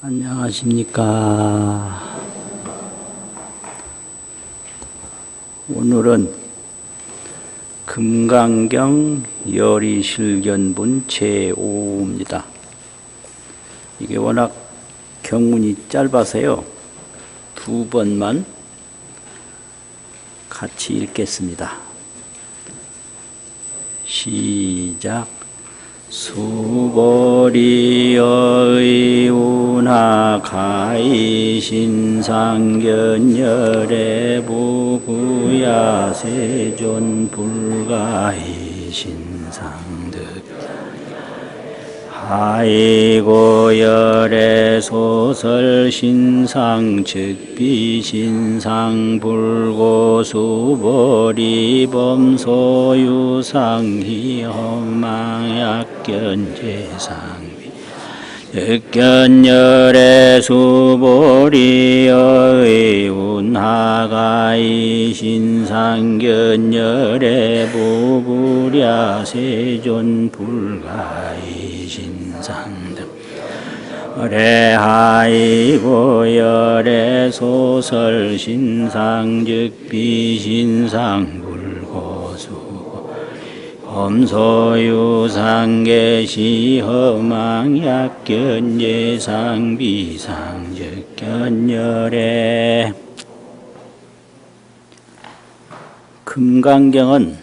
안녕하십니까. 오늘은 금강경 열의실견본 제5입니다. 이게 워낙 경문이 짧아서요, 두 번만 같이 읽겠습니다. 시작. 수보리의 운하가이 신상견열의 부구야세존 불가이 신상득 하이고열의 소설 신상 즉비 신상 불고수보리 범소유상희 험망약견제상비 흑견열의 수보리의 운하가이 신상견열의 부구야세존 불가이 신상등 레하이고열의 소설 신상 즉비 신상 불고수 험소유상계시 험망약견예상 비상즉견열의 금강경은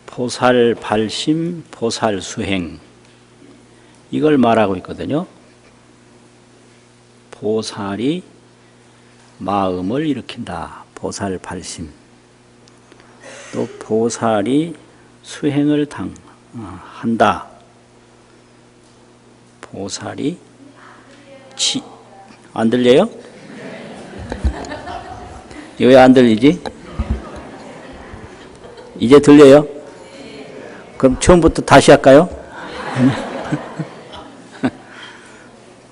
보살발심, 보살수행 이걸 말하고 있거든요. 보살이 마음을 일으킨다. 보살발심. 또 보살이 수행을 한다. 보살이 안 들려요? 왜 안 들리지? 이제 들려요? 그럼 처음부터 다시 할까요?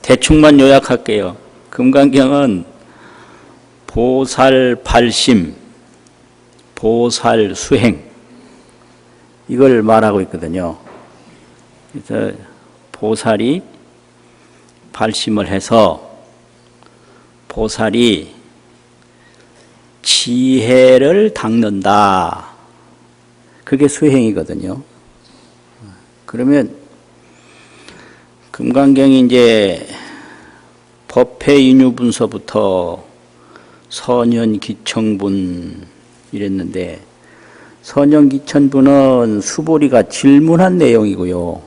대충만 요약할게요. 금강경은 보살발심, 보살수행 이걸 말하고 있거든요. 그래서 보살이 발심을 해서 보살이 지혜를 닦는다. 그게 수행이거든요. 그러면 금강경이 이제 법회인유분서부터 선현기청분 이랬는데, 선현기청분은 수보리가 질문한 내용이고요.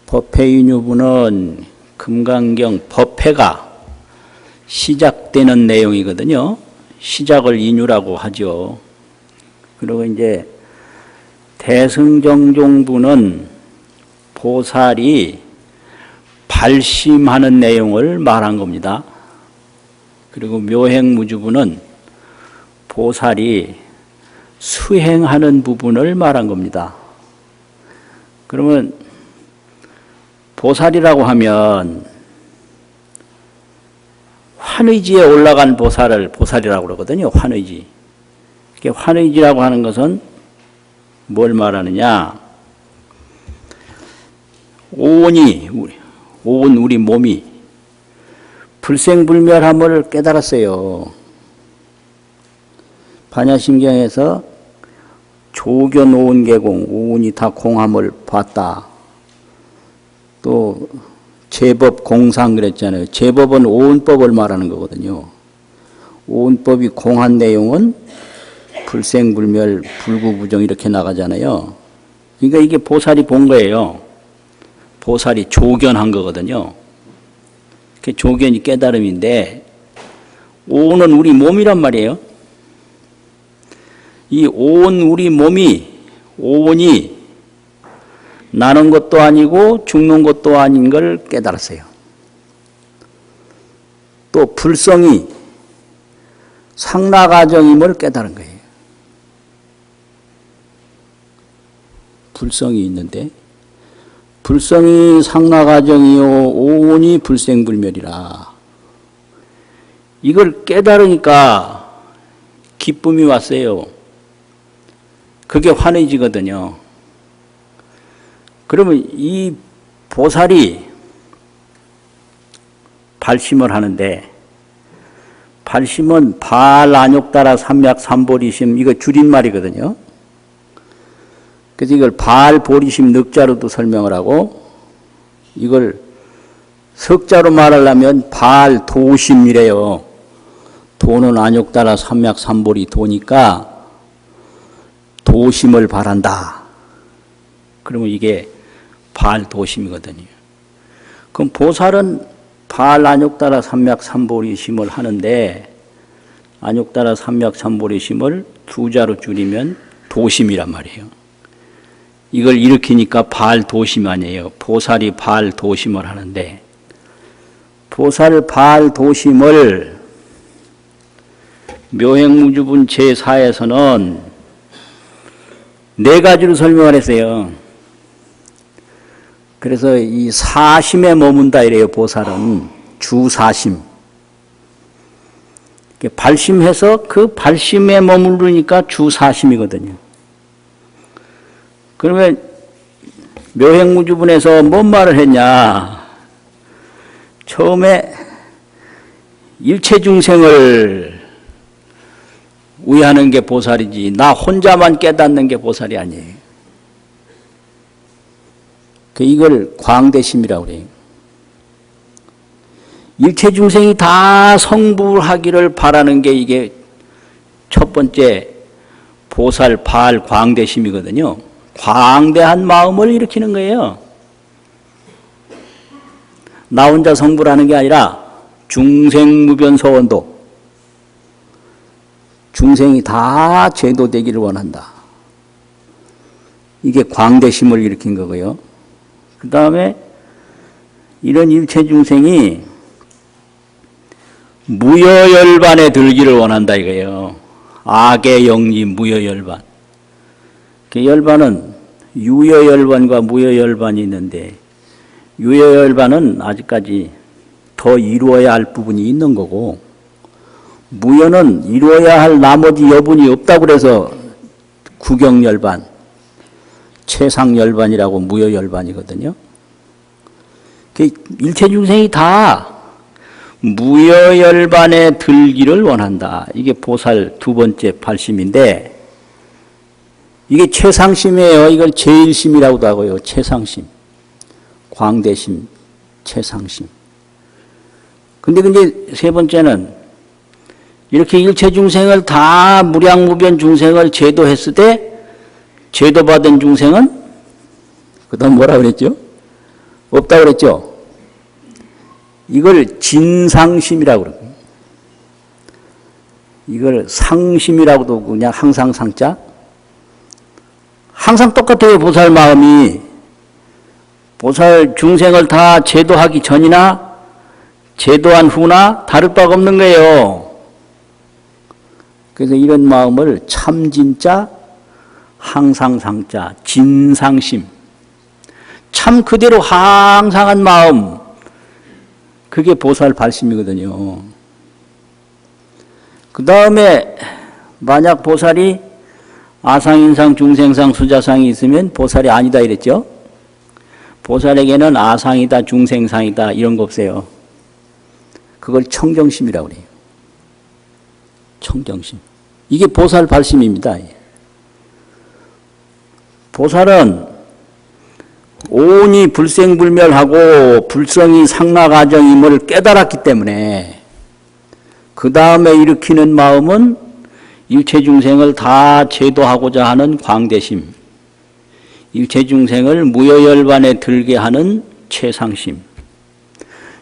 법회인유분은 금강경 법회가 시작되는 내용이거든요. 시작을 인유라고 하죠. 그리고 이제 대승정종분은 보살이 발심하는 내용을 말한 겁니다. 그리고 묘행무주분은 보살이 수행하는 부분을 말한 겁니다. 그러면 보살이라고 하면 환의지에 올라간 보살을 보살이라고 그러거든요. 환의지. 환의지라고 하는 것은 뭘 말하느냐? 온 우리 몸이 불생불멸함을 깨달았어요. 반야심경에서 조견 오온계공, 오온이 다 공함을 봤다. 또 제법 공상 그랬잖아요. 제법은 오온법을 말하는 거거든요. 오온법이 공한 내용은 불생불멸, 불구부정 이렇게 나가잖아요. 그러니까 이게 보살이 본 거예요. 보살이 조견한 거거든요. 그 조견이 깨달음인데, 오온은 우리 몸이란 말이에요. 이 오온 우리 몸이, 오온이 나는 것도 아니고 죽는 것도 아닌 걸 깨달았어요. 또 불성이 상락아정임을 깨달은 거예요. 불성이 있는데, 불성이 상락아정이요 오온이 불생불멸이라. 이걸 깨달으니까 기쁨이 왔어요. 그게 환의지거든요. 그러면 이 보살이 발심을 하는데, 발심은 발, 안욕, 따라, 삼약, 삼보리심, 이거 줄임말이거든요. 그래서 이걸 발, 보리심, 늑자로도 설명을 하고, 이걸 석자로 말하려면 발, 도심이래요. 도는 안욕, 따라, 삼약, 삼보리, 도니까 도심을 바란다. 그러면 이게 발도심이거든요. 그럼 보살은 발, 안욕, 따라, 삼약, 삼보리심을 하는데, 안욕, 따라, 삼약, 삼보리심을 두 자로 줄이면 도심이란 말이에요. 이걸 일으키니까 발도심 아니에요. 보살이 발도심을 하는데, 보살 발도심을 묘행무주분 제4에서는 네 가지로 설명을 했어요. 그래서 이 사심에 머문다 이래요. 보살은 주사심. 발심해서 그 발심에 머무르니까 주사심이거든요. 그러면 묘행무주분에서 뭔 말을 했냐? 처음에 일체중생을 위하는 게 보살이지 나 혼자만 깨닫는 게 보살이 아니에요. 이걸 광대심이라고 그래요. 일체중생이 다 성불하기를 바라는 게 이게 첫 번째 보살 발 광대심이거든요. 광대한 마음을 일으키는 거예요. 나 혼자 성불하는 게 아니라 중생무변서원도, 중생이 다 제도되기를 원한다. 이게 광대심을 일으킨 거고요. 그 다음에 이런 일체중생이 무여열반에 들기를 원한다 이거예요. 악의 영리 무여열반. 그 열반은 유여열반과 무여열반이 있는데, 유여열반은 아직까지 더 이루어야 할 부분이 있는 거고, 무여는 이루어야 할 나머지 여분이 없다고 그래서 구경열반, 최상열반이라고 무여열반이거든요. 일체중생이 다 무여열반에 들기를 원한다. 이게 보살 두 번째 발심인데, 이게 최상심이에요. 이걸 제일심이라고도 하고요. 최상심, 광대심, 최상심. 근데 세 번째는 이렇게 일체중생을 다 무량무변 중생을 제도했을 때 제도받은 중생은 그 다음 뭐라 그랬죠? 없다고 그랬죠? 이걸 진상심이라고 그러고, 이걸 상심이라고도 그냥 항상 상자. 항상 똑같아요. 보살 마음이. 보살 중생을 다 제도하기 전이나 제도한 후나 다를 바가 없는 거예요. 그래서 이런 마음을 참진자, 항상상자, 진상심, 참 그대로 항상한 마음, 그게 보살 발심이거든요. 그 다음에 만약 보살이 아상인상, 중생상, 수자상이 있으면 보살이 아니다 이랬죠. 보살에게는 아상이다, 중생상이다 이런 거 없어요. 그걸 청정심이라고 그래요. 청정심. 이게 보살 발심입니다. 보살은 오온이 불생불멸하고 불성이 상락아정임을 깨달았기 때문에 그 다음에 일으키는 마음은 일체중생을 다 제도하고자 하는 광대심, 일체중생을 무여열반에 들게 하는 최상심,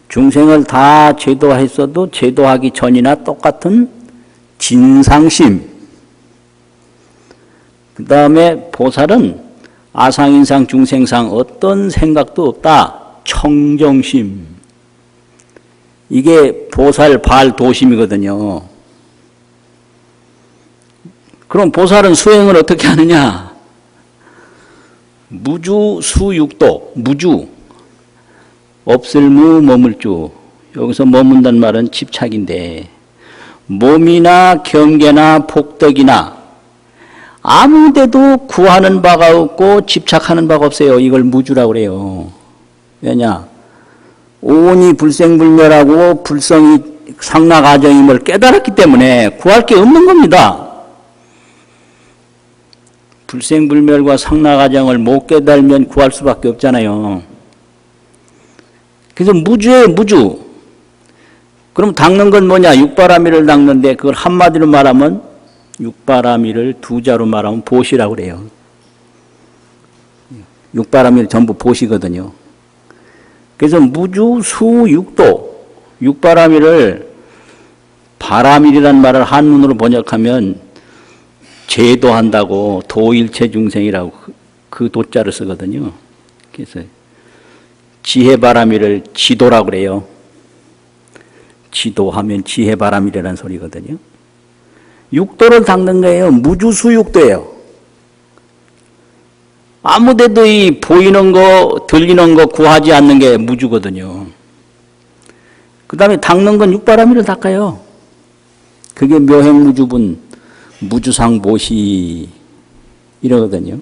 중생을 다 제도했어도 제도하기 전이나 똑같은 진상심, 그 다음에 보살은 아상인상, 중생상 어떤 생각도 없다. 청정심. 이게 보살 발도심이거든요. 그럼 보살은 수행을 어떻게 하느냐? 무주 수육도, 무주. 없을무 머물주. 여기서 머문다는 말은 집착인데, 몸이나 경계나 폭덕이나 아무 데도 구하는 바가 없고 집착하는 바가 없어요. 이걸 무주라고 그래요. 왜냐? 오온이 불생불멸하고 불성이 상락아정임을 깨달았기 때문에 구할 게 없는 겁니다. 불생불멸과 상락아정을 못 깨달으면 구할 수밖에 없잖아요. 그래서 무주예요, 무주. 그럼 닦는 건 뭐냐? 육바라밀을 닦는데 그걸 한마디로 말하면 육바라밀을 두 자로 말하면 보시라고 그래요. 육바라밀 전부 보시거든요. 그래서 무주, 수, 육도, 육바라밀을 바라밀이라는 말을 한문으로 번역하면 제도한다고 도일체 중생이라고 그 도자를 쓰거든요. 그래서 지혜바라밀을 지도라고 그래요. 지도하면 지혜바라밀이라는 소리거든요. 육도를 닦는 거예요. 무주수육도예요. 아무데도 이 보이는 거, 들리는 거 구하지 않는 게 무주거든요. 그 다음에 닦는 건 육바라밀을 닦아요. 그게 묘행무주분, 무주상보시 이러거든요.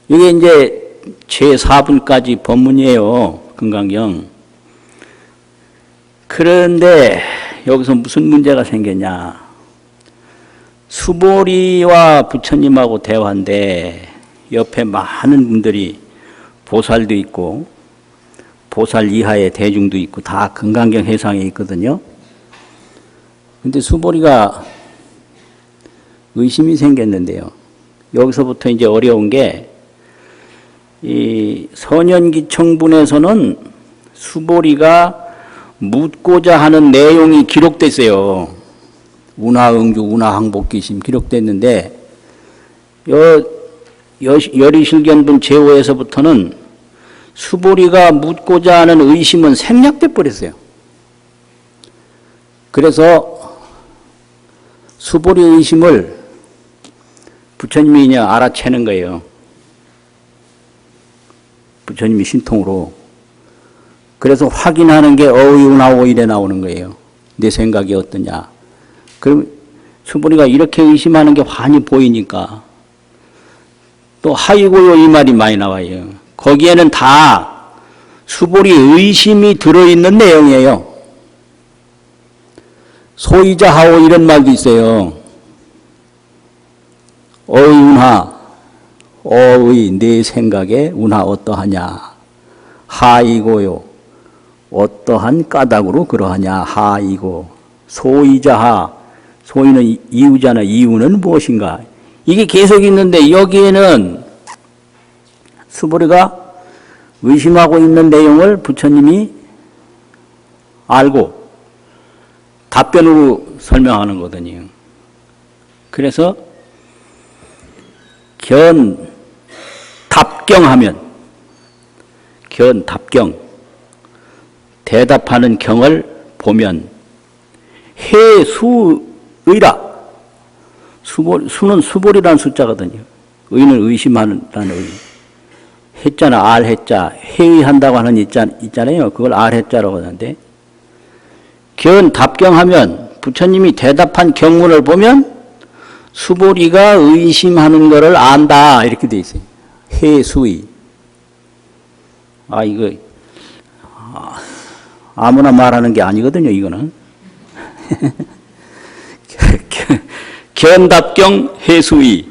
이게 이제 제4분까지 법문이에요. 금강경. 그런데 여기서 무슨 문제가 생겼냐. 수보리와 부처님하고 대화인데 옆에 많은 분들이 보살도 있고 보살 이하의 대중도 있고 다 금강경 해상에 있거든요. 근데 수보리가 의심이 생겼는데요. 여기서부터 이제 어려운 게 이 선현기청분에서는 수보리가 묻고자 하는 내용이 기록됐어요. 운하응주, 운하항복기심 기록됐는데 열의실견분 제5에서부터는 수보리가 묻고자 하는 의심은 생략돼 버렸어요. 그래서 수보리 의심을 부처님이 그냥 알아채는 거예요. 부처님이 신통으로. 그래서 확인하는 게 어의운하오 이래 나오는 거예요. 내 생각이 어떠냐. 그럼 수보리가 이렇게 의심하는 게 환히 보이니까 또 하이고요 이 말이 많이 나와요. 거기에는 다 수보리 의심이 들어있는 내용이에요. 소이자하오 이런 말도 있어요. 어의운하, 어의 내 생각에 운하 어떠하냐. 하이고요 어떠한 까닭으로 그러하냐. 하이고 소이자하, 소이는 이유잖아. 이유는 무엇인가. 이게 계속 있는데 여기에는 수보리가 의심하고 있는 내용을 부처님이 알고 답변으로 설명하는 거거든요. 그래서 견답경하면 견답경 대답하는 경을 보면 해수의라 수는 수보리라는 숫자거든요. 의는 의심하는 의. 해자는 알해자, 회의한다고 하는 있잖아요. 그걸 알해자라고 하는데 견답경하면 부처님이 대답한 경문을 보면 수보리가 의심하는 것을 안다 이렇게 돼 있어요. 해수의. 이거 아무나 말하는 게 아니거든요. 이거는 견답경 해수의.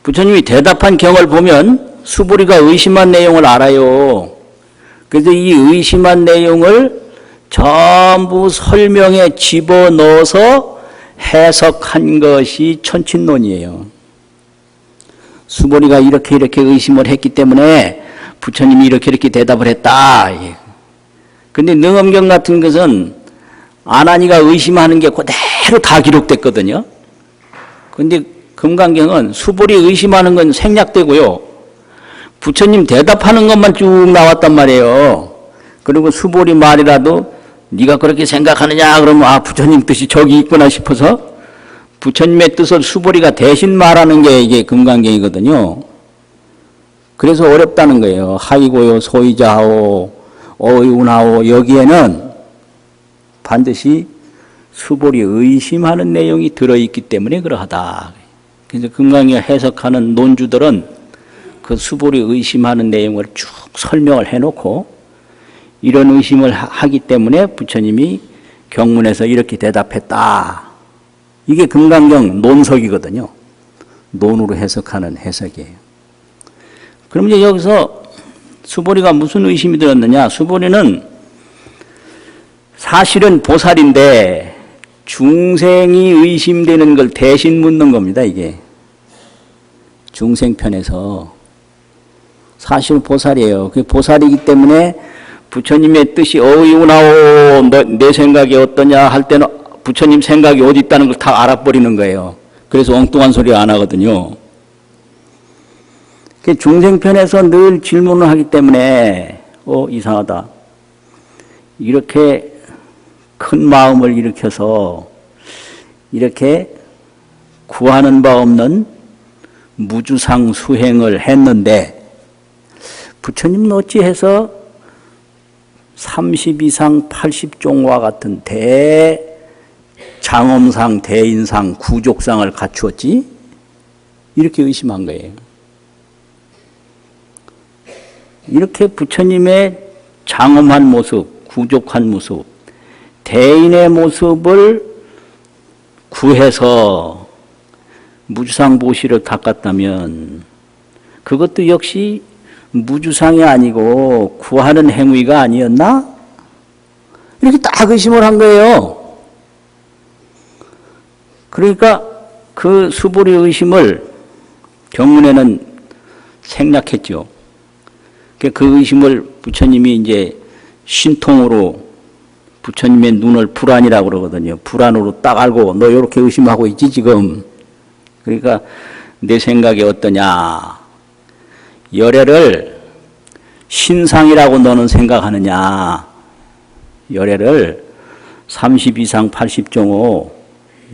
부처님이 대답한 경을 보면 수보리가 의심한 내용을 알아요. 그래서 이 의심한 내용을 전부 설명에 집어넣어서 해석한 것이 천친론이에요. 수보리가 이렇게 의심을 했기 때문에 부처님이 이렇게 대답을 했다. 근데 능엄경 같은 것은 아난이가 의심하는 게 그대로 다 기록됐거든요. 근데 금강경은 수보리 의심하는 건 생략되고요. 부처님 대답하는 것만 쭉 나왔단 말이에요. 그리고 수보리 말이라도 네가 그렇게 생각하느냐 그러면 부처님 뜻이 저기 있구나 싶어서 부처님의 뜻을 수보리가 대신 말하는 게 이게 금강경이거든요. 그래서 어렵다는 거예요. 하이고요 소이자하오 어의운하오 여기에는 반드시 수보리 의심하는 내용이 들어있기 때문에 그러하다. 그래서 금강경 해석하는 논주들은 그 수보리 의심하는 내용을 쭉 설명을 해놓고 이런 의심을 하기 때문에 부처님이 경문에서 이렇게 대답했다. 이게 금강경 논석이거든요. 논으로 해석하는 해석이에요. 그럼 이제 여기서 수보리가 무슨 의심이 들었느냐? 수보리는 사실은 보살인데 중생이 의심되는 걸 대신 묻는 겁니다. 이게 중생편에서 사실 보살이에요. 그 보살이기 때문에 부처님의 뜻이 어이구나오 내 생각이 어떠냐 할 때는 부처님 생각이 어디 있다는 걸 다 알아버리는 거예요. 그래서 엉뚱한 소리 안 하거든요. 중생편에서 늘 질문을 하기 때문에 이상하다. 이렇게 큰 마음을 일으켜서 이렇게 구하는 바 없는 무주상 수행을 했는데 부처님은 어찌해서 30이상 80종과 같은 대장엄상, 대인상, 구족상을 갖추었지? 이렇게 의심한 거예요. 이렇게 부처님의 장엄한 모습, 구족한 모습, 대인의 모습을 구해서 무주상보시를 닦았다면 그것도 역시 무주상이 아니고 구하는 행위가 아니었나? 이렇게 딱 의심을 한 거예요. 그러니까 그 수보리 의심을 경문에는 생략했죠. 그 의심을 부처님이 이제 신통으로 부처님의 눈을 불안이라고 그러거든요. 불안으로 딱 알고 너 이렇게 의심하고 있지 지금. 그러니까 내 생각이 어떠냐. 열애를 신상이라고 너는 생각하느냐. 열애를 30 이상 80종호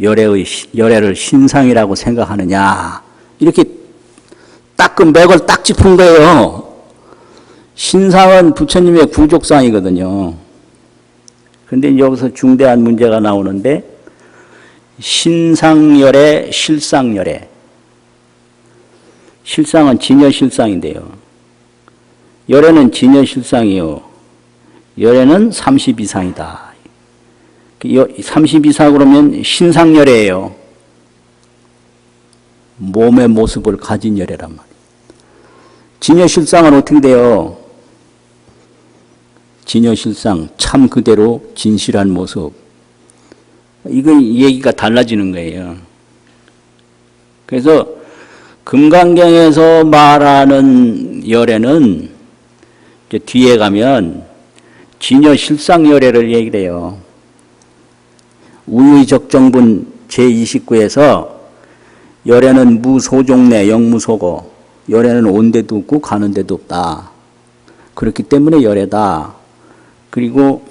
열애를 신상이라고 생각하느냐. 이렇게 딱 그 맥을 딱 짚은 거예요. 신상은 부처님의 구족상이거든요. 그런데 여기서 중대한 문제가 나오는데 신상열애, 실상열애. 실상은 진여실상인데요. 열애는 진여실상이요. 열애는 30 이상이다. 30 이상 그러면 신상열애예요. 몸의 모습을 가진 열애란 말이에요. 진여실상은 어떻게 돼요? 진여실상, 참 그대로 진실한 모습. 이건 얘기가 달라지는 거예요. 그래서 금강경에서 말하는 열애는 이제 뒤에 가면 진여실상열애를 얘기를 해요. 우의적정분 제29에서 열애는 무소종내 영무소고 열애는 온 데도 없고 가는 데도 없다. 그렇기 때문에 열애다. 그리고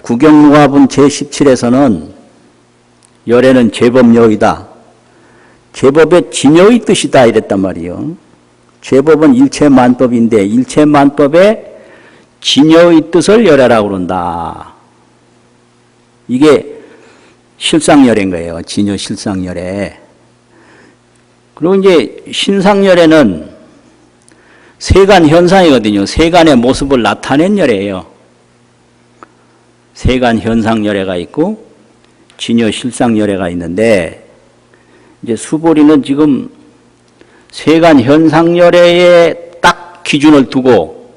구경무화분 제17에서는 열애는 제법여의다. 제법의 진여의 뜻이다 이랬단 말이에요. 제법은 일체만법인데 일체만법의 진여의 뜻을 열애라고 그런다. 이게 실상열애인 거예요. 진여 실상열애. 그리고 이제 신상열애는 세간 현상이거든요. 세간의 모습을 나타낸 열애예요. 세간 현상 열애가 있고 진여 실상 열애가 있는데 이제 수보리는 지금 세간 현상 열애에 딱 기준을 두고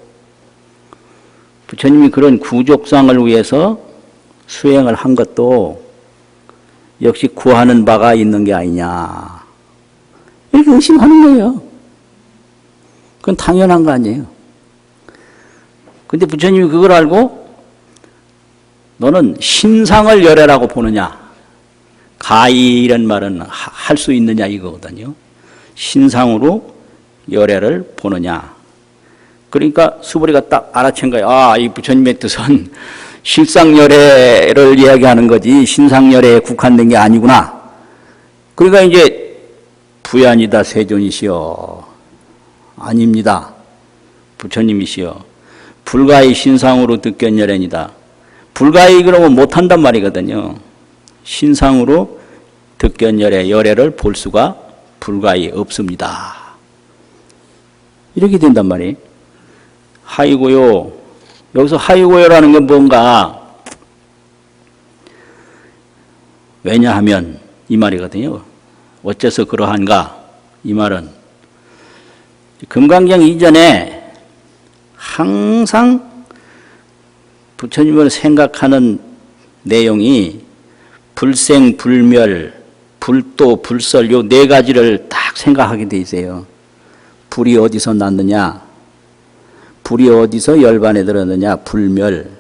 부처님이 그런 구족상을 위해서 수행을 한 것도 역시 구하는 바가 있는 게 아니냐 이렇게 의심하는 거예요. 그건 당연한 거 아니에요. 근데 부처님이 그걸 알고 너는 신상을 열애라고 보느냐 가히 이런 말은 할 수 있느냐 이거거든요. 신상으로 열애를 보느냐. 그러니까 수보리가 딱 알아챈 거예요. 아, 이 부처님의 뜻은 실상열애를 이야기하는 거지 신상열애에 국한된 게 아니구나. 그러니까 이제 부야니다 세존이시여. 아닙니다. 부처님이시여. 불가히 신상으로 득견열애니다. 불가히 그러면 못한단 말이거든요. 신상으로 득견열애, 열애를 볼 수가 불가히 없습니다. 이렇게 된단 말이에요. 하이고요. 여기서 하이고요라는 건 뭔가, 왜냐하면 이 말이거든요. 어째서 그러한가? 이 말은 금강경 이전에 항상 부처님을 생각하는 내용이 불생, 불멸, 불도, 불설 요 네 가지를 딱 생각하게 돼 있어요. 불이 어디서 났느냐? 불이 어디서 열반에 들었느냐? 불멸.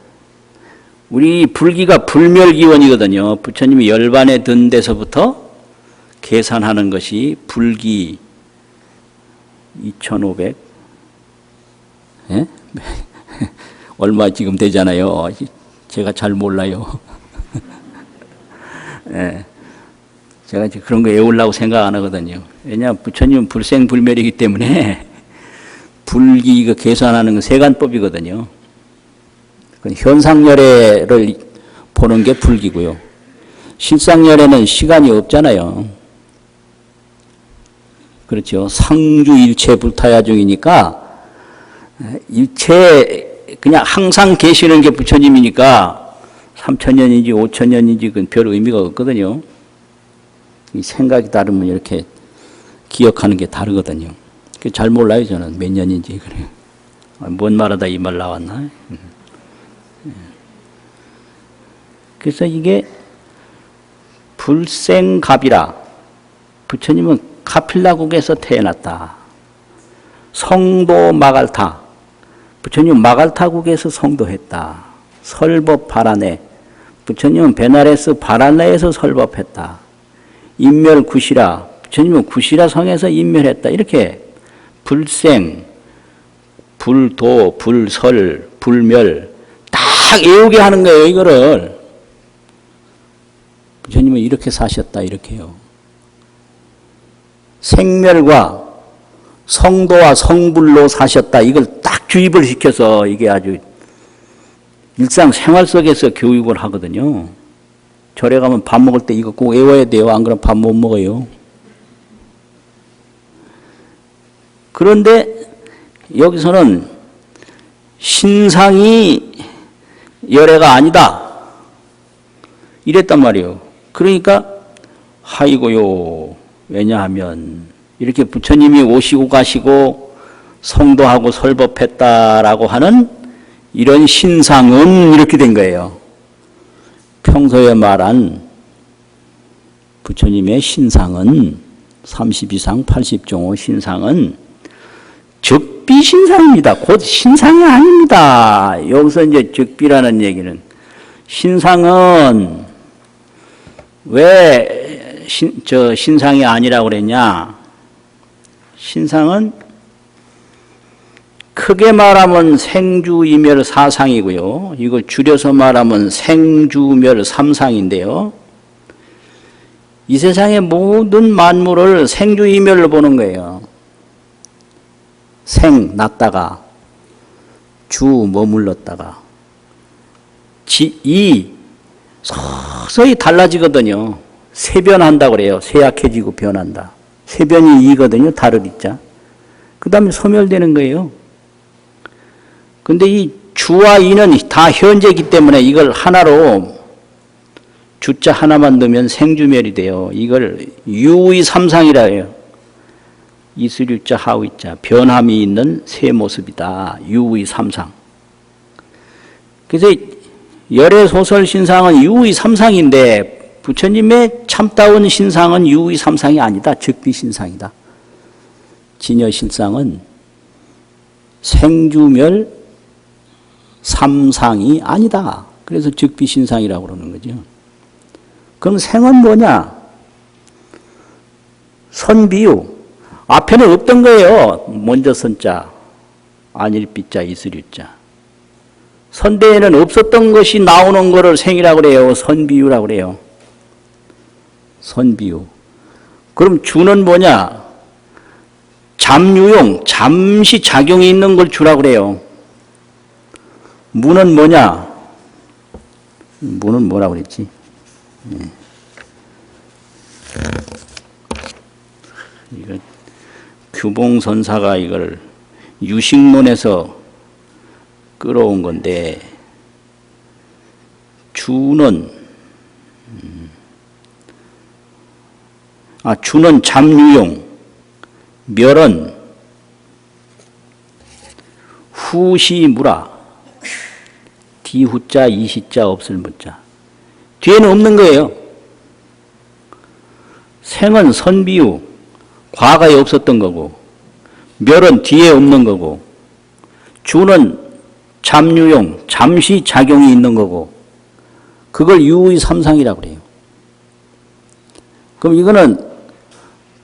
우리 불기가 불멸기원이거든요. 부처님이 열반에 든 데서부터 계산하는 것이 불기 2500 예? 얼마 지금 되잖아요. 제가 잘 몰라요. 예. 제가 그런 거 외우려고 생각 안 하거든요. 왜냐하면 부처님은 불생불멸이기 때문에 불기 이거 계산하는 건 세간법이거든요. 현상열애를 보는 게 불기고요. 실상열애는 시간이 없잖아요. 그렇죠. 상주일체 불타야중이니까 일체 그냥 항상 계시는 게 부처님이니까 3000년인지 5000년인지 그건 별 의미가 없거든요. 이 생각이 다르면 이렇게 기억하는 게 다르거든요. 잘 몰라요 저는 몇 년인지. 그래요. 뭔 말하다 이 말 나왔나? 그래서 이게 불생갑이라. 부처님은 가필라국에서 태어났다. 성도 마갈타. 부처님은 마갈타국에서 성도했다. 설법 바라네. 부처님은 베나레스 바라네에서 설법했다. 인멸 구시라. 부처님은 구시라 성에서 인멸했다. 이렇게 불생, 불도, 불설, 불멸 딱 외우게 하는 거예요. 이거를. 부처님은 이렇게 사셨다. 이렇게요. 생멸과 성도와 성불로 사셨다. 이걸 딱 주입을 시켜서 이게 아주 일상생활 속에서 교육을 하거든요. 절에 가면 밥 먹을 때 이거 꼭 외워야 돼요. 안 그러면 밥 못 먹어요. 그런데 여기서는 신상이 열애가 아니다. 이랬단 말이에요. 그러니까 하이고요. 왜냐하면 이렇게 부처님이 오시고 가시고 성도하고 설법했다라고 하는 이런 신상은 이렇게 된 거예요. 평소에 말한 부처님의 신상은 32상 80종호 신상은 즉비신상입니다. 곧 신상이 아닙니다. 여기서 이제 즉비라는 얘기는 신상은 왜 신상이 아니라고 그랬냐? 신상은 크게 말하면 생주이멸 사상이고요. 이거 줄여서 말하면 생주멸 삼상인데요. 이 세상의 모든 만물을 생주이멸로 보는 거예요. 생, 났다가, 주, 머물렀다가, 이, 서서히 달라지거든요. 세변한다고 그래요. 쇠약해지고 변한다. 세변이 이거든요. 다를 이자. 그 다음에 소멸되는 거예요. 근데 이 주와 이는 다 현재이기 때문에 이걸 하나로 주자 하나만 넣으면 생주멸이 돼요. 이걸 유의 삼상이라 해요. 이슬유자 하위자 변함이 있는 세 모습이다. 유의 삼상. 그래서 열애 소설 신상은 유의 삼상인데 부처님의 참다운 신상은 유의 삼상이 아니다. 즉비 신상이다. 진여 신상은 생주멸 삼상이 아니다. 그래서 즉비 신상이라고 그러는 거죠. 그럼 생은 뭐냐? 선비유. 앞에는 없던 거예요. 먼저 선자, 안일비자, 이슬유자. 선대에는 없었던 것이 나오는 거를 생이라고 그래요. 선비유라고 그래요. 선비유. 그럼 주는 뭐냐? 잠유용, 잠시 작용이 있는 걸 주라고 그래요. 무는 뭐냐? 무는 뭐라고 그랬지? 이거 규봉선사가 이걸 유식론에서 끌어온 건데, 주는 주는 잠유용, 멸은 후시무라. 디후자 이시자 없을 문자. 뒤에는 없는 거예요. 생은 선비유, 과거에 없었던 거고, 멸은 뒤에 없는 거고, 주는 잠유용, 잠시 작용이 있는 거고, 그걸 유의 삼상이라고 그래요. 그럼 이거는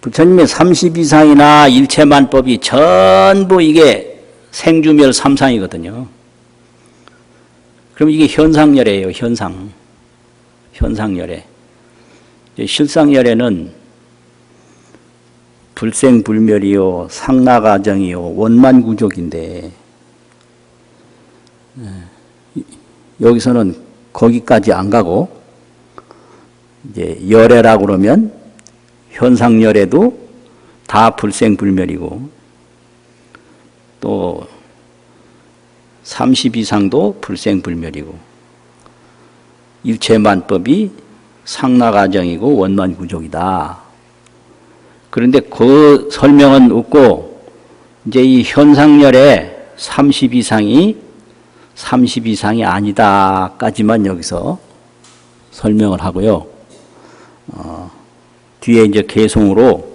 부처님의 32상이나 일체만법이 전부 이게 생주멸 삼상이거든요. 그럼 이게 현상열애예요, 현상. 현상열애. 실상열애는 불생불멸이요, 상락아정이요, 원만구족인데, 여기서는 거기까지 안 가고, 이제 열애라고 그러면 현상열애도 다 불생불멸이고, 또 32상도 불생불멸이고, 일체만법이 상락아정이고 원만구족이다. 그런데 그 설명은 없고, 이제 이 현상열애 32상이 아니다까지만 여기서 설명을 하고요. 뒤에 이제 개송으로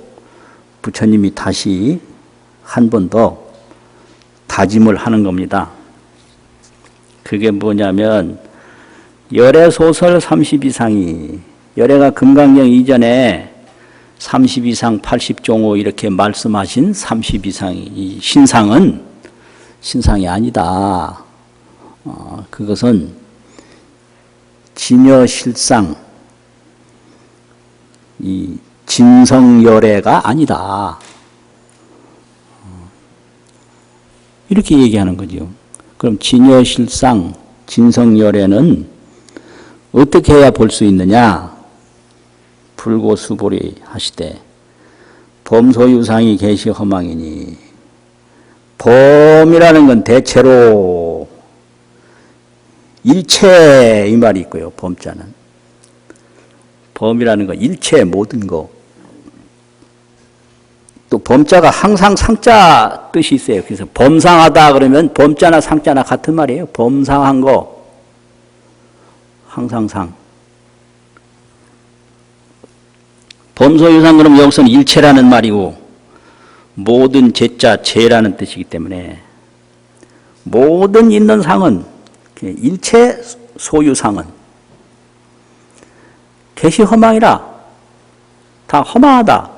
부처님이 다시 한 번 더 다짐을 하는 겁니다. 그게 뭐냐면, 열애소설 32상이, 열애가 금강경 이전에 32상 80종호 이렇게 말씀하신 32상이, 이 신상이 아니다. 그것은 진여실상, 이 진성열애가 아니다. 이렇게 얘기하는 거죠. 그럼 진여실상, 진성열애는 어떻게 해야 볼 수 있느냐? 불고수보리 하시되, 범소유상이 계시 허망이니, 범이라는 건 대체로 일체 이 말이 있고요. 범자는 범이라는 건 일체 모든 거. 또 범자가 항상 상자 뜻이 있어요. 그래서 범상하다 그러면 범자나 상자나 같은 말이에요. 범상한 거, 항상 상. 범소유상 그러면 여기서는 일체라는 말이고, 모든 제자 제라는 뜻이기 때문에 모든 있는 상은, 일체 소유상은 개시 허망이라, 다 허망하다.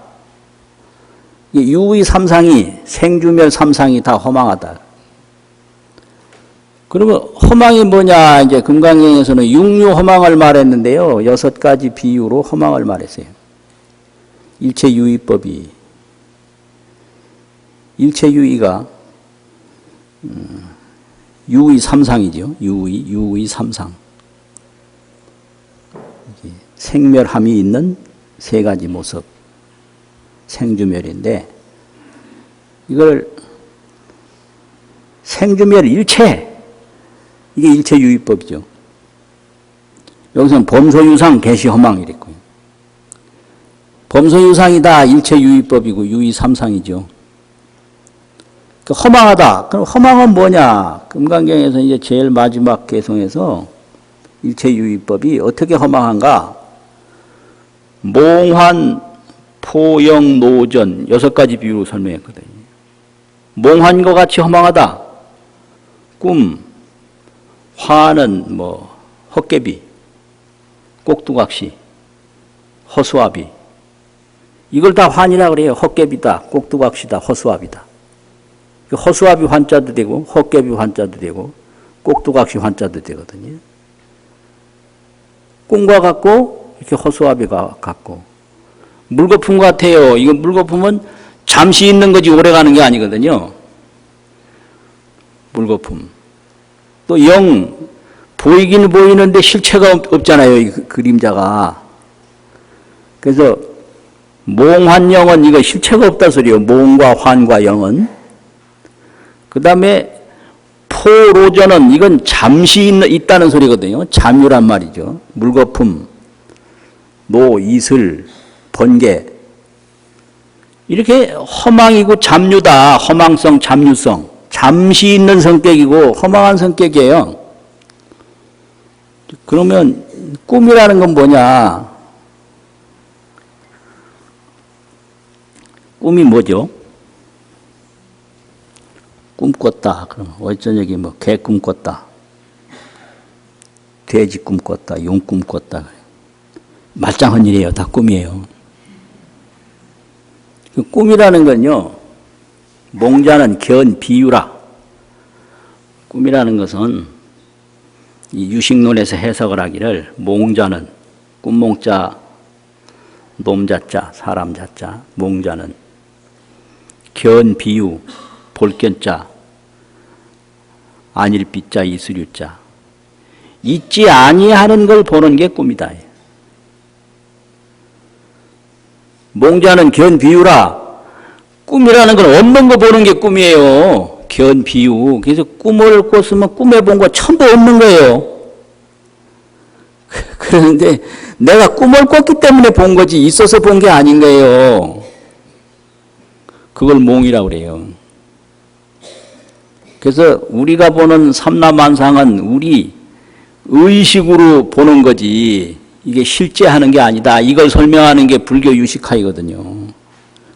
유의 삼상이, 생주멸 삼상이 다 허망하다. 그러면 허망이 뭐냐? 이제 금강경에서는 육류 허망을 말했는데요. 6가지 비유로 허망을 말했어요. 일체 유의법이, 일체 유의가 유의 삼상이죠. 유의 삼상. 생멸함이 있는 3가지 모습. 생주멸인데, 이걸 생주멸 일체, 이게 일체 유의법이죠. 여기서는 범소유상 개시 허망 이랬고요. 범소유상이다 일체 유의법이고 유의 삼상이죠. 허망하다. 그럼 허망은 뭐냐? 금강경에서 이제 제일 마지막 개송에서 일체 유의법이 어떻게 허망한가? 몽환, 포영, 노전 6가지 비유로 설명했거든요. 몽환과 같이 허망하다. 꿈, 화는 뭐 헛개비, 꼭두각시, 허수아비. 이걸 다 환이라 그래요. 헛개비다, 꼭두각시다, 허수아비다. 허수아비 환자도 되고 헛개비 환자도 되고 꼭두각시 환자도 되거든요. 꿈과 같고 이렇게 허수아비가 같고 물거품 같아요. 이거 물거품은 잠시 있는 거지 오래 가는 게 아니거든요. 물거품. 또 영, 보이긴 보이는데 실체가 없잖아요. 이 그림자가. 그래서 몽환영은 이거 실체가 없다 소리예요. 몽과 환과 영은. 그 다음에 포로전은 이건 잠시 있다는 소리거든요. 잠유란 말이죠. 물거품, 노, 이슬, 번개. 이렇게 허망이고 잠유다. 허망성, 잠유성. 잠시 있는 성격이고 허망한 성격이에요. 그러면 꿈이라는 건 뭐냐? 꿈이 뭐죠? 꿈 꿨다. 그럼 어제 저녁에 뭐 개 꿈 꿨다. 돼지 꿈 꿨다. 용 꿈 꿨다. 말짱한 일이에요. 다 꿈이에요. 그 꿈이라는 건요. 몽자는 견 비유라. 꿈이라는 것은 이 유식론에서 해석을 하기를 몽자는 꿈몽자, 놈자자, 사람자자, 몽자는 견 비유, 볼견자, 안일비자, 이수류자. 있지 아니하는 걸 보는 게 꿈이다. 몽자는 견 비유라. 꿈이라는 건 없는 거 보는 게 꿈이에요. 견 비유. 그래서 꿈을 꿨으면 꿈에 본 거 전부 없는 거예요. 그런데 내가 꿈을 꿨기 때문에 본 거지 있어서 본 게 아닌 거예요. 그걸 몽이라고 그래요. 그래서 우리가 보는 삼라만상은 우리 의식으로 보는 거지 이게 실제 하는 게 아니다. 이걸 설명하는 게 불교 유식하이거든요.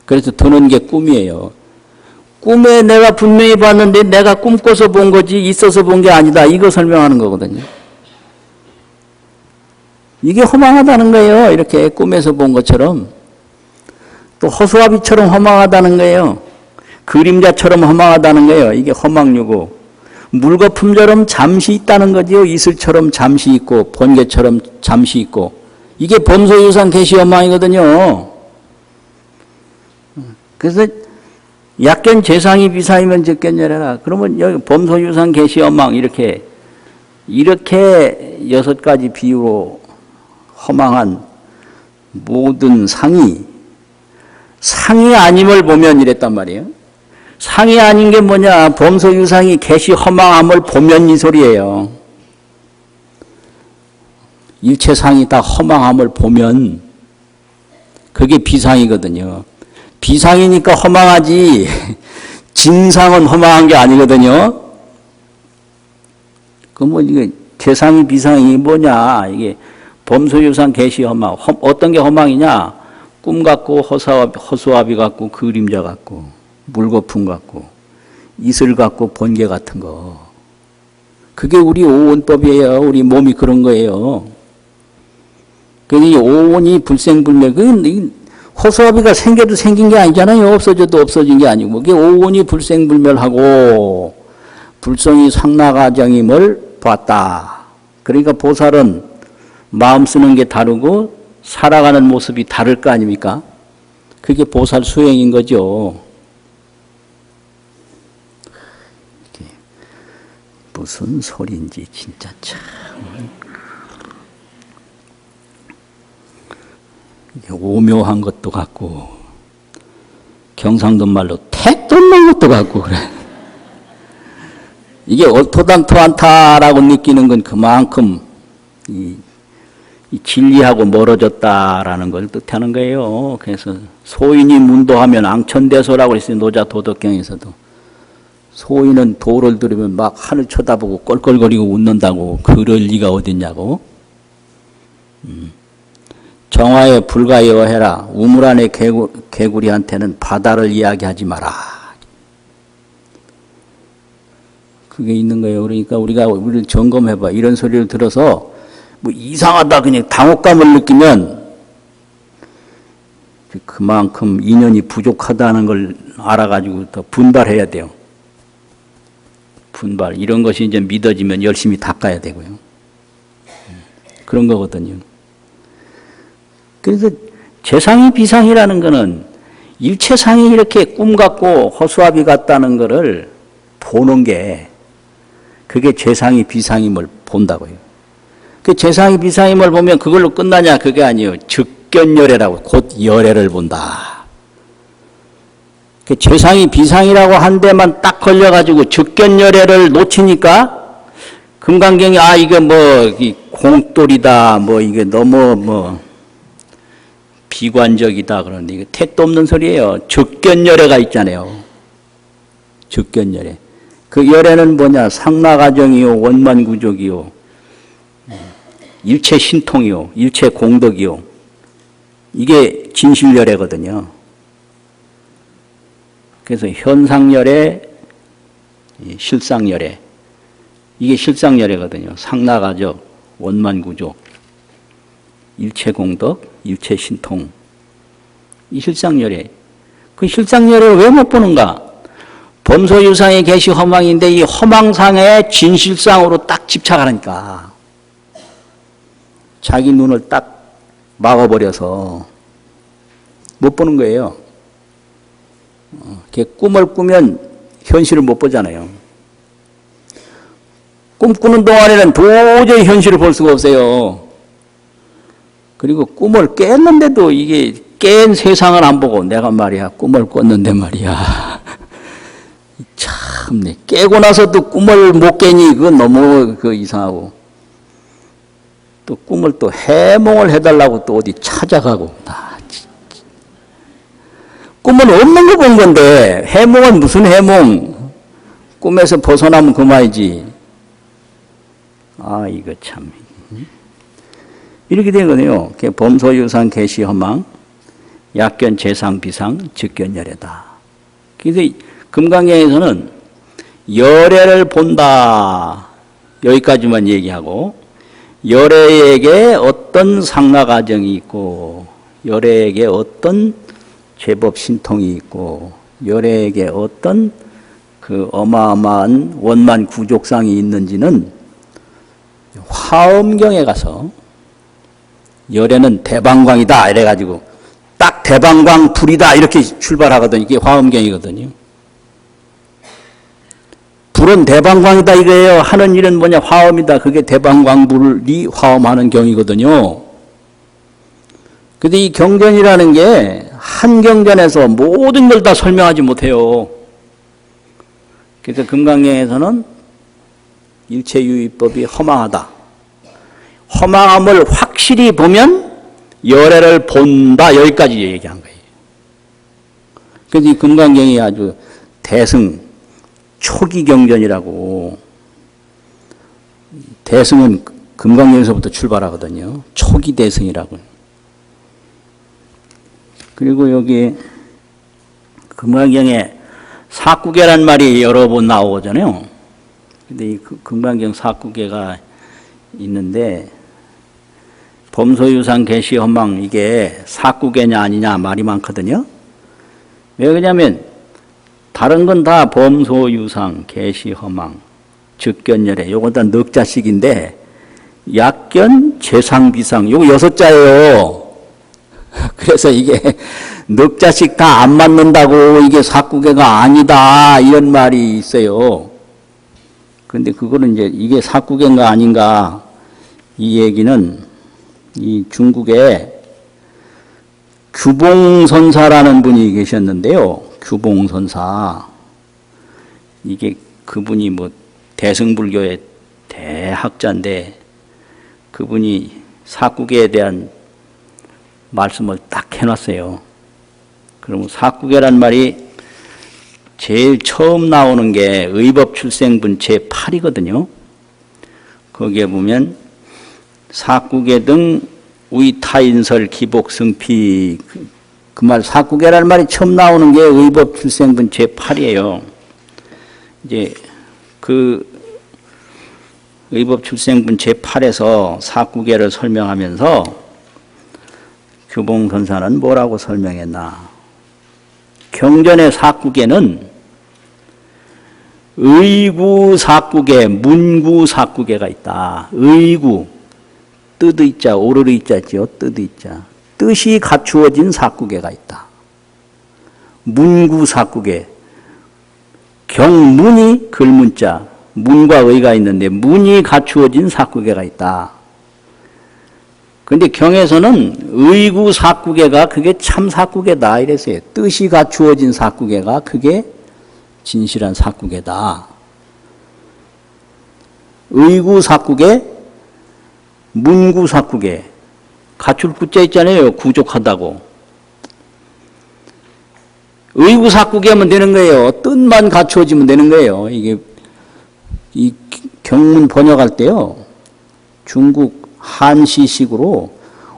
그래서 드는 게 꿈이에요. 꿈에 내가 분명히 봤는데 내가 꿈꿔서 본 거지 있어서 본 게 아니다. 이거 설명하는 거거든요. 이게 허망하다는 거예요. 이렇게 꿈에서 본 것처럼. 또 허수아비처럼 허망하다는 거예요. 그림자처럼 허망하다는 거예요. 이게 허망유고. 물거품처럼 잠시 있다는 거지요. 이슬처럼 잠시 있고 번개처럼 잠시 있고. 이게 범소유상 개시허망이거든요. 그래서 약견 재상이 비상이면 적견열해라. 그러면 여기 범소유상 개시허망 이렇게 6가지 비유로 허망한 모든 상이 아님을 보면 이랬단 말이에요. 상이 아닌 게 뭐냐? 범소유상이 개시 허망함을 보면 이 소리예요. 일체상이 다 허망함을 보면 그게 비상이거든요. 비상이니까 허망하지 진상은 허망한 게 아니거든요. 그 뭐 이게 재상이 비상이 뭐냐? 이게 범소유상 개시 허망. 어떤 게 허망이냐? 꿈 같고 허수아비 같고 그림자 같고 물거품 같고 이슬 같고 번개 같은 거. 그게 우리 오온법이에요. 우리 몸이 그런 거예요. 그러니 오온이 불생불멸. 허수아비가 생겨도 생긴 게 아니잖아요. 없어져도 없어진 게 아니고. 그게 오온이 불생불멸하고 불성이 상락아정임을 봤다. 그러니까 보살은 마음 쓰는 게 다르고 살아가는 모습이 다를 거 아닙니까? 그게 보살 수행인 거죠. 무슨 소리인지 진짜 참. 오묘한 것도 같고 경상도 말로 택도 없는 것도 같고 그래. 이게 옳토당토 않다라고 느끼는 건 그만큼 이 진리하고 멀어졌다라는 걸 뜻하는 거예요. 그래서 소인이 문도하면 앙천대소라고 했어요. 노자 도덕경에서도. 소인은 도를 들으면 막 하늘 쳐다보고 껄껄거리고 웃는다고. 그럴 리가 어딨냐고. 정화에 불가여해라. 우물 안의 개구리한테는 바다를 이야기하지 마라. 그게 있는 거예요. 그러니까 우리를 점검해봐. 이런 소리를 들어서 뭐 이상하다 그냥 당혹감을 느끼면 그만큼 인연이 부족하다는 걸 알아가지고 더 분발해야 돼요. 분발. 이런 것이 이제 믿어지면 열심히 닦아야 되고요. 그런 거거든요. 그래서 재상이 비상이라는 거는 일체상이 이렇게 꿈 같고 허수아비 같다는 거를 보는 게 그게 재상이 비상임을 본다고요. 그 재상이 비상임을 보면 그걸로 끝나냐? 그게 아니에요. 즉견열애라고 곧 열애를 본다. 재상이 비상이라고 한 데만 딱 걸려가지고 즉견열애를 놓치니까 금강경이 이게 뭐 공돌이다 이게 너무 비관적이다 그러는데 이게 택도 없는 소리예요. 즉견열애가 있잖아요. 즉견열애. 그 열애는 뭐냐? 상나가정이요, 원만구족이요, 일체 신통이요, 일체 공덕이요. 이게 진실열애거든요. 그래서 현상열애, 실상열애. 이게 실상열애거든요. 상나가정, 원만구족, 일체 공덕, 일체 신통. 이 실상열애. 그 실상열애를 왜 못 보는가? 범소유상의 계시 허망인데 이 허망상의 진실상으로 딱 집착하니까 자기 눈을 딱 막아버려서 못 보는 거예요. 꿈을 꾸면 현실을 못 보잖아요. 꿈꾸는 동안에는 도저히 현실을 볼 수가 없어요. 그리고 꿈을 깼는데도 이게 깬 세상을 안 보고 내가 말이야 꿈을 꿨는데 말이야 참네 깨고 나서도 꿈을 못 깨니 그건 너무 이상하고 또 꿈을 또 해몽을 해달라고 또 어디 찾아가고 꿈은 없는 거 본 건데 해몽은 무슨 해몽? 꿈에서 벗어나면 그만이지. 이거 참 이렇게 된 거네요. 범소유상 계시허망 약견 재상비상 즉견열애다. 그래서 금강경에서는 열애를 본다 여기까지만 얘기하고 열애에게 어떤 상나가정이 있고 열애에게 어떤 제법 신통이 있고 열애에게 어떤 그 어마어마한 원만 구족상이 있는지는 화엄경에 가서 열애는 대방광이다 이래가지고 딱 대방광 불이다 이렇게 출발하거든요. 이게 화엄경이거든요. 불은 대방광이다 이거예요. 하는 일은 뭐냐 화엄이다. 그게 대방광불이 화엄하는 경이거든요. 근데 이 경전이라는 게 한 경전에서 모든 걸 다 설명하지 못해요. 그래서 금강경에서는 일체유의법이 허망하다. 허망함을 확실히 보면 열애를 본다. 여기까지 얘기한 거예요. 그래서 이 금강경이 아주 대승 초기 경전이라고. 대승은 금강경에서부터 출발하거든요. 초기 대승이라고. 그리고 여기 금강경에 사구계란 말이 여러 번 나오잖아요. 근데 이 금강경 사구계가 있는데 범소유상 계시허망 이게 사구계냐 아니냐 말이 많거든요. 왜 그러냐면 다른 건 다 범소유상 계시허망 즉견열애 요거 다 넉자씩인데 약견 재상비상 요거 6자예요. 그래서 이게 넉자씩 다 안 맞는다고 이게 사구계가 아니다 이런 말이 있어요. 근데 그거는 이제 이게 사구계인가 아닌가 이 얘기는 이 중국에 규봉선사라는 분이 계셨는데요. 규봉선사. 이게 그분이 대승불교의 대학자인데 그분이 사구계에 대한 말씀을 딱 해놨어요. 그러면 사구계란 말이 제일 처음 나오는 게 의법출생분 제8이거든요. 거기에 보면 사구계 등 우이타인설 기복승피 그 말 사구계란 말이 처음 나오는 게 의법출생분 제8이에요. 이제 그 의법출생분 제8에서 사구계를 설명하면서 규봉선사는 뭐라고 설명했나? 경전의 사구계는 의구 사구계, 문구 사구계가 있다. 의구, 뜻의자, 오르르의자지요. 뜻의자. 뜻이 갖추어진 사구계가 있다. 문구 사구계, 경문이 글문자, 문과 의가 있는데 문이 갖추어진 사구계가 있다. 근데 경에서는 의구 사구계가 그게 참 사구계다 이랬어요. 뜻이 갖추어진 사구계가 그게 진실한 사구계다. 의구 사구계, 문구 사구계. 갖출 구자 있잖아요. 구족하다고. 의구 사구계하면 되는 거예요. 뜻만 갖추어지면 되는 거예요. 이게 이 경문 번역할 때요. 중국 한시식으로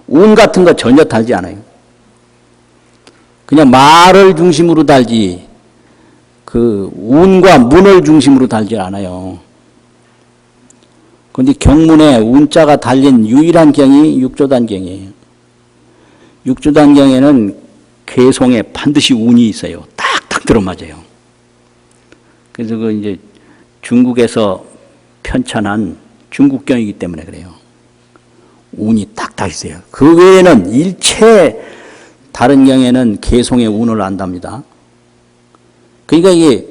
운 같은 거 전혀 달지 않아요. 그냥 말을 중심으로 달지 그 운과 문을 중심으로 달지 않아요. 그런데 경문에 운자가 달린 유일한 경이 육조단경이에요. 육조단경에는 개송에 반드시 운이 있어요. 딱딱 들어맞아요. 그래서 그 이제 중국에서 편찬한 중국경이기 때문에 그래요. 운이 딱딱 있어요. 그 외에는 일체 다른 경에는 개송의 운을 안답니다. 그러니까 이게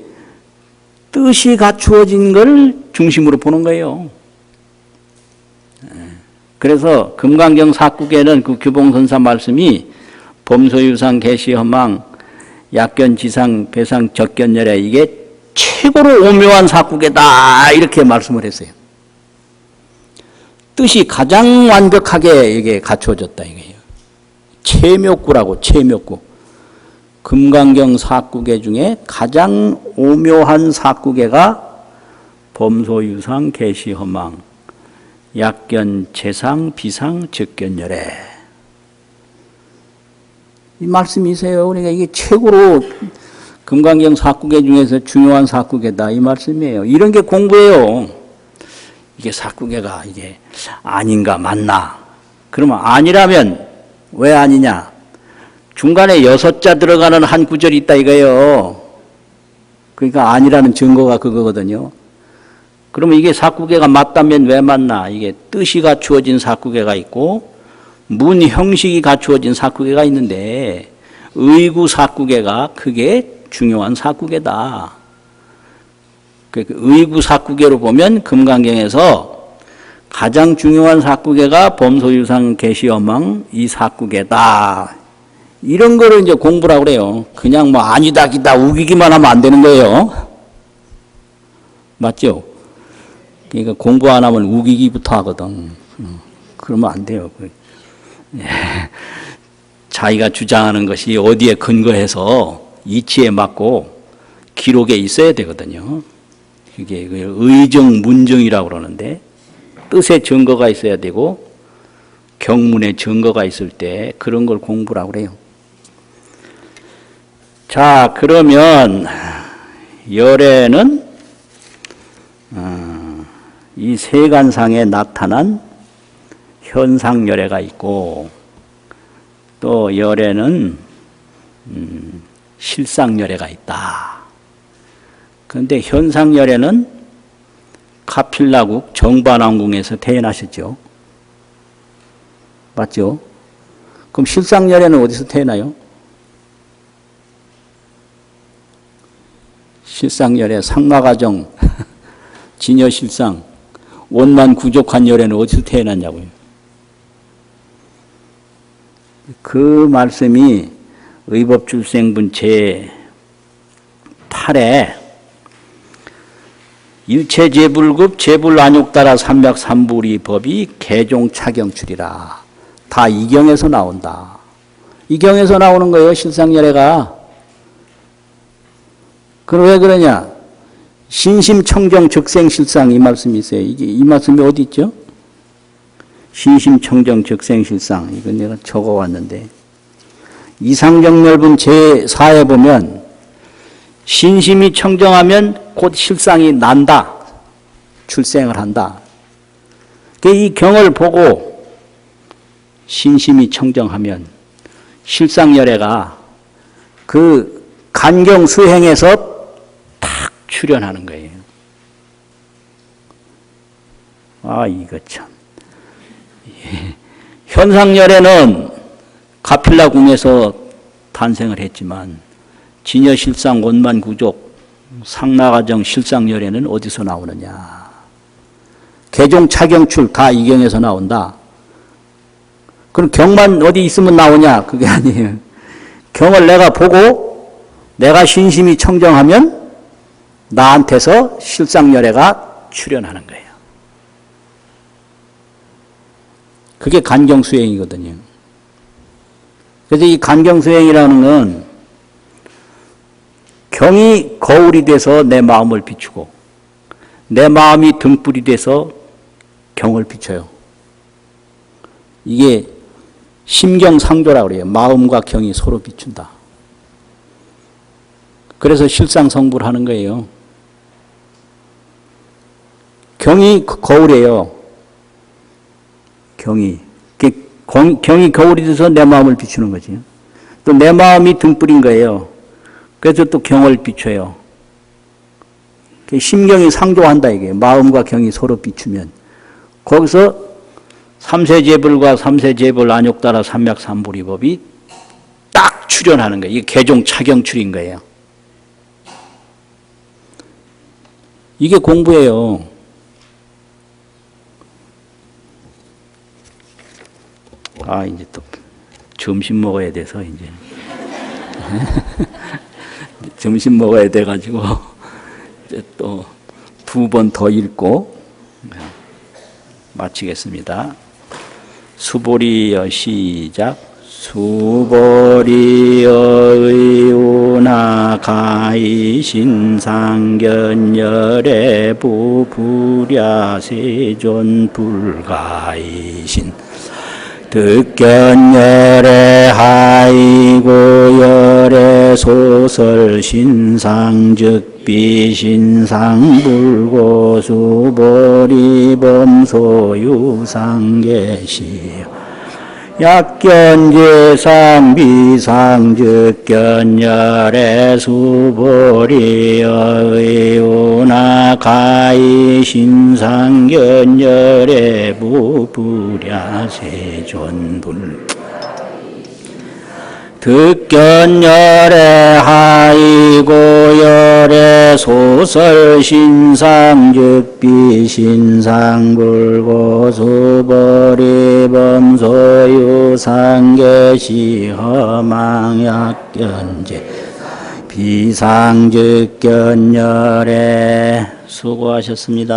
뜻이 갖추어진 걸 중심으로 보는 거예요. 그래서 금강경 사구계는 그 규봉선사 말씀이 범소유상 개시허망 약견지상 배상 적견열애 이게 최고로 오묘한 사구계다 이렇게 말씀을 했어요. 뜻이 가장 완벽하게 이게 갖추어졌다 이거예요. 최묘구라고 최묘구. 금강경 사구계 중에 가장 오묘한 사구계가 범소유상 개시허망 약견 재상 비상 적견열애 이 말씀이세요. 그러니까 이게 최고로 금강경 사구계 중에서 중요한 사구계다 이 말씀이에요. 이런 게 공부예요. 이게 사구계가 이게 아닌가 맞나? 그러면 아니라면 왜 아니냐? 중간에 6자 들어가는 한 구절이 있다 이거예요. 그러니까 아니라는 증거가 그거거든요. 그러면 이게 사구계가 맞다면 왜 맞나? 이게 뜻이 갖추어진 사구계가 있고 문 형식이 갖추어진 사구계가 있는데 의구 사구계가 그게 중요한 사구계다. 의구 사구계로 보면 금강경에서 가장 중요한 사구계가 범소유상 개시허망 이 사구계다. 이런 거를 이제 공부라고 그래요. 그냥 뭐 아니다 기다 우기기만 하면 안 되는 거예요. 맞죠? 그러니까 공부 안 하면 우기기부터 하거든. 그러면 안 돼요. 자기가 주장하는 것이 어디에 근거해서 이치에 맞고 기록에 있어야 되거든요. 이게 의정 문정이라고 그러는데 뜻에 증거가 있어야 되고 경문에 증거가 있을 때 그런 걸 공부라고 그래요. 자, 그러면 열애는 이 세간상에 나타난 현상열애가 있고 또 열애는 실상열애가 있다. 그런데 현상열애는 카필라국 정반왕궁에서 태어나셨죠. 맞죠? 그럼 실상열애는 어디서 태어나요? 실상열애, 상마가정, 진여실상, 원만 구족한 열애는 어디서 태어났냐고요. 그 말씀이 의법출생분 제8에 일체재불급 재불안욕따라 삼맥삼불이 법이 개종차경출이라. 다 이경에서 나온다. 이경에서 나오는 거예요. 실상열애가. 그럼 왜 그러냐? 신심청정 적생실상 이 말씀이 있어요. 이 말씀이 어디 있죠? 신심청정 적생실상. 이건 내가 적어왔는데. 이상정멸분 제4에 보면 신심이 청정하면 곧 실상이 난다. 출생을 한다. 이 경을 보고 신심이 청정하면 실상열애가 그 간경 수행에서 탁 출현하는 거예요. 아, 이거 참. 현상열애는 가필라궁에서 탄생을 했지만 진여실상 원만구족 상나가정 실상열애는 어디서 나오느냐. 개종차경출 다 이경에서 나온다. 그럼 경만 어디 있으면 나오냐? 그게 아니에요. 경을 내가 보고 내가 신심이 청정하면 나한테서 실상열애가 출현하는 거예요. 그게 간경수행이거든요. 그래서 이 간경수행이라는 건 경이 거울이 돼서 내 마음을 비추고 내 마음이 등불이 돼서 경을 비춰요. 이게 심경상조라고 그래요. 마음과 경이 서로 비춘다. 그래서 실상성불 하는 거예요. 경이 거울이에요. 경이 거울이 돼서 내 마음을 비추는 거지. 또 내 마음이 등불인 거예요. 그래서 또 경을 비춰요. 심경이 상조한다 이게. 마음과 경이 서로 비추면 거기서 삼세제불과 삼세제불 안욕따라 삼맥삼불이법이 딱 출현하는 거예요. 이게 개종 차경출인 거예요. 이게 공부예요. 아, 이제 또 점심 먹어야 돼서 이제 점심 먹어야 돼가지고 이제 또 2번 더 읽고 마치겠습니다. 수보리여 시작. 수보리여 의우나 가이신상견열애 부불야세존 불가이신 득견열애 하이고열애 소설신상즉비신상불고수보리범소유상계시여 약견제상 비상즉견열애 수보리여 의우나 가이신상견열애 부불야세존불 득견열애 하이고열애 소설신상즉비신상불고수보리범소유상계시허망약견제 비상즉견열애 수고하셨습니다.